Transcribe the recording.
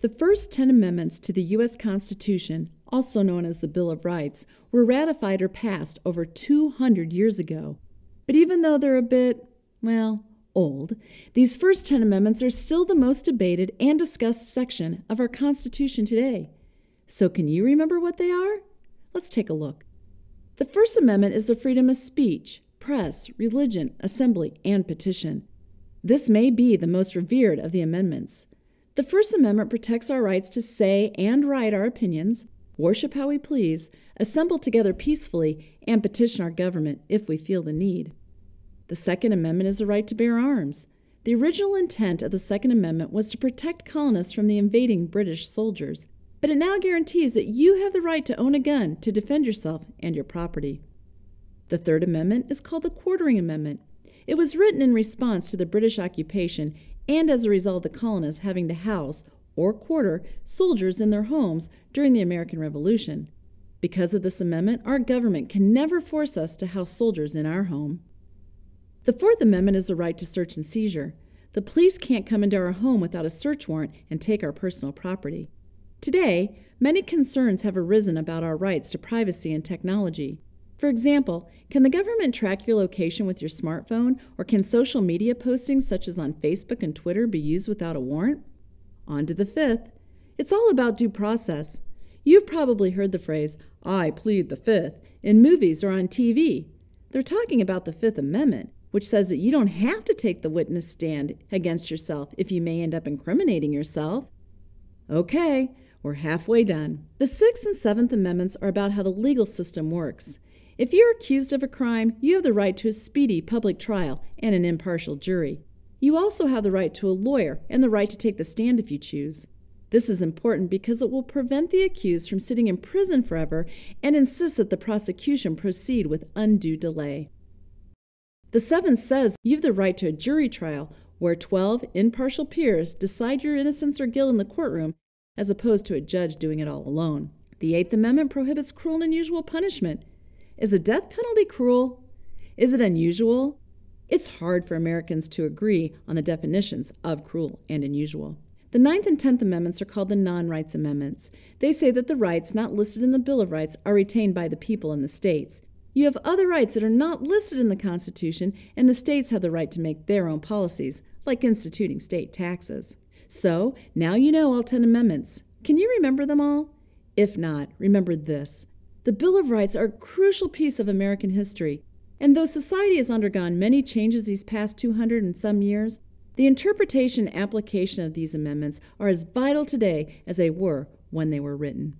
The first 10 amendments to the U.S. Constitution, also known as the Bill of Rights, were ratified or passed over 200 years ago. But even though they're a bit, old, these first 10 amendments are still the most debated and discussed section of our Constitution today. So can you remember what they are? Let's take a look. The First Amendment is the freedom of speech, press, religion, assembly, and petition. This may be the most revered of the amendments. The First Amendment protects our rights to say and write our opinions, worship how we please, assemble together peacefully, and petition our government if we feel the need. The Second Amendment is the right to bear arms. The original intent of the Second Amendment was to protect colonists from the invading British soldiers, but it now guarantees that you have the right to own a gun to defend yourself and your property. The Third Amendment is called the Quartering Amendment. It was written in response to the British occupation and as a result of the colonists having to house or quarter soldiers in their homes during the American Revolution. Because of this amendment, our government can never force us to house soldiers in our home. The Fourth Amendment is the right to search and seizure. The police can't come into our home without a search warrant and take our personal property. Today, many concerns have arisen about our rights to privacy and technology. For example, can the government track your location with your smartphone, or can social media postings such as on Facebook and Twitter be used without a warrant? On to the fifth. It's all about due process. You've probably heard the phrase, "I plead the Fifth," in movies or on TV. They're talking about the Fifth Amendment, which says that you don't have to take the witness stand against yourself if you may end up incriminating yourself. Okay, we're halfway done. The Sixth and Seventh Amendments are about how the legal system works. If you're accused of a crime, you have the right to a speedy public trial and an impartial jury. You also have the right to a lawyer and the right to take the stand if you choose. This is important because it will prevent the accused from sitting in prison forever and insists that the prosecution proceed with undue delay. The Seventh says you have the right to a jury trial where 12 impartial peers decide your innocence or guilt in the courtroom as opposed to a judge doing it all alone. The Eighth Amendment prohibits cruel and unusual punishment. Is a death penalty cruel? Is it unusual? It's hard for Americans to agree on the definitions of cruel and unusual. The Ninth and Tenth Amendments are called the non-rights amendments. They say that the rights not listed in the Bill of Rights are retained by the people in the states. You have other rights that are not listed in the Constitution, and the states have the right to make their own policies, like instituting state taxes. So, now you know all 10 amendments. Can you remember them all? If not, remember this. The Bill of Rights are a crucial piece of American history, and though society has undergone many changes these past 200 and some years, the interpretation and application of these amendments are as vital today as they were when they were written.